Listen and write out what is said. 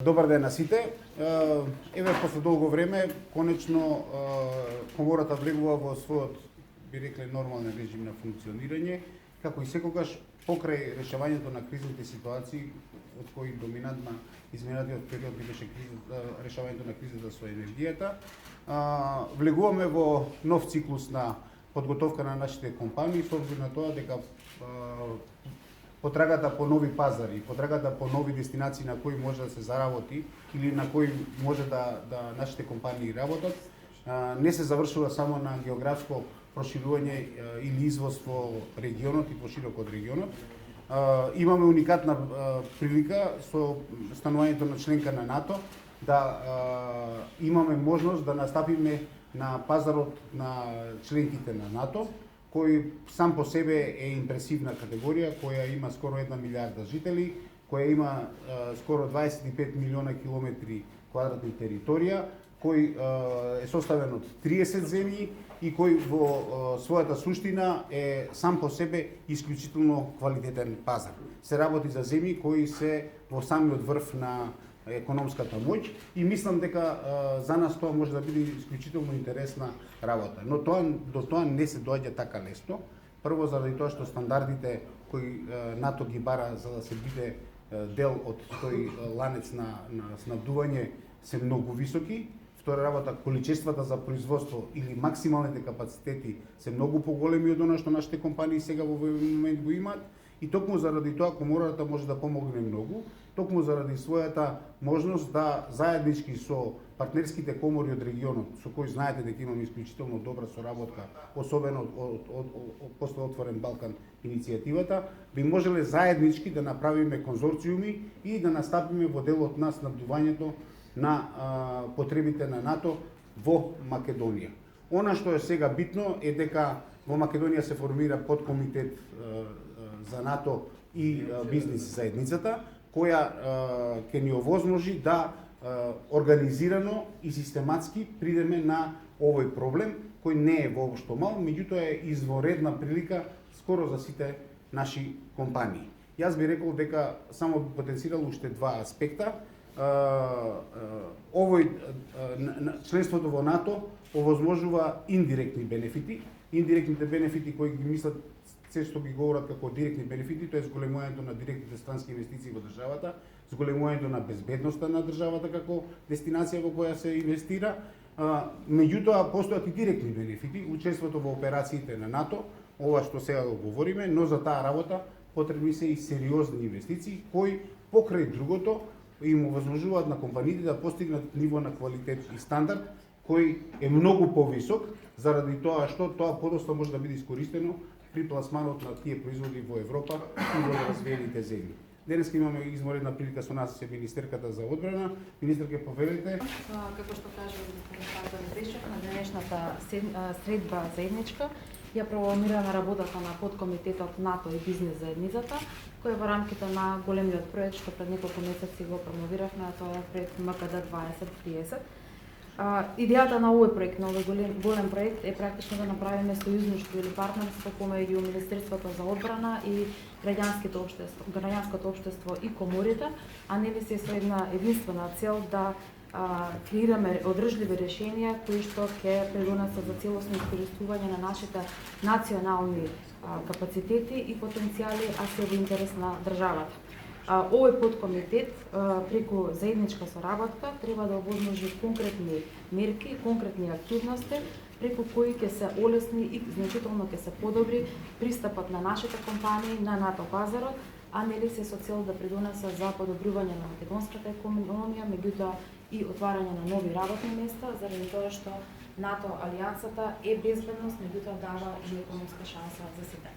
Добар ден на сите. Еве после долго време конечно комората влегува во својот, би рекле, нормален режим на функционирање, како и секогаш покрај решавањето на кризните ситуации, од кои доминантна изминатиот период беше решавањето на кризата со енергијата. Влегуваме во нов циклус на подготовка на нашите компании, со оглед на тоа дека потрагата по нови пазари, потрагата по нови дестинации на кои може да се заработи или на кои може да нашите компании работат, не се завршува само на географско проширување или извоз во регионот и пошироко од регионот. Имаме уникатна прилика со станувањето на членка на НАТО да имаме можност да настапиме на пазарот на членките на НАТО, кој сам по себе е импресивна категорија, која има скоро 1 милиарда жители, која има скоро 25 милиона километри квадратни територија, кој е составен од 30 земји и кој во својата суштина е сам по себе исклучително квалитетен пазар. Се работи за земји кои се во самиот врв на економската моќ и мислам дека за нас тоа може да биде исклучително интересна работа. Но до тоа не се доаѓа така лесно. Прво заради тоа што стандардите кои НАТО ги бара за да се биде дел од тој ланец на снабдување се многу високи. Втора работа, количествата за производство или максималните капацитети се многу поголеми од она што нашите компании сега во овој момент го имаат. И токму заради тоа комората може да помогне многу, токму заради својата можност да заеднички со партнерските комори од регионот, со кои знаете дека имаме исклучително добра соработка, особено после Отворен Балкан иницијативата, би можеле заеднички да направиме конзорциуми и да настапиме во делот на снабдувањето на потребите на НАТО во Македонија. Она што е сега битно е дека во Македонија се формира подкомитет за НАТО и бизнис заедницата, која ќе ни овозможи да организирано и систематски придеме на овој проблем, кој не е воопшто мал, меѓутоа е извонредна прилика скоро за сите наши компании. Јас би рекол дека само би потенцирал уште два аспекта. Овој членството во НАТО овозможува индиректни бенефити. Индиректните бенефити кои ги мислат често ги говорат како директни бенефити, тоа е зголемувањето на директните странски инвестиции во државата, зголемувањето на безбедноста на државата како дестинација во која се инвестира. Меѓутоа постојат и директни бенефити, учеството во операциите на НАТО, ова што сега го говориме, но за таа работа потребни се и сериозни инвестиции кои покрај другото им овозможуваат на компаниите да постигнат ниво на квалитет и стандард кој е многу повисок заради тоа што тоа подоста може да биде искористено при пласманот на тие производи во Европа и во развиените земји. Денеска имаме изморедна прилика со нас е министерката за одбрана. Министерке, повелете. Како што кажа господин Пешев, на денешната средба заедничка ја пролонгираме работата на подкомитетот НАТО и бизнес заедницата, кој е во рамките на големиот проект што пред неколку месеци го промовиравме, а тоа е проект МКД 2030. Идејата на овој проект, на овој голем проект е практично да направиме сојузништво или партнерство помеѓу Министерството за одбрана и граѓанското општество и коморите, а не ли се со една единствена цел да креираме одржливи решенија кои што ќе придонесат за целосно искористување на нашите национални капацитети и потенцијали, а се во интерес на државата. Овој подкомитет преку заедничка соработка треба да овозможи конкретни мерки, конкретни активности преку кои ќе се олесни и значително ќе се подобри пристапот на нашите компании на НАТО пазарот, а не ли се со цел да придонесе за подобрување на македонската економија, меѓутоа и отварање на нови работни места, заради тоа што НАТО алијансата е безбедност, меѓутоа дава и економска шанса за сите.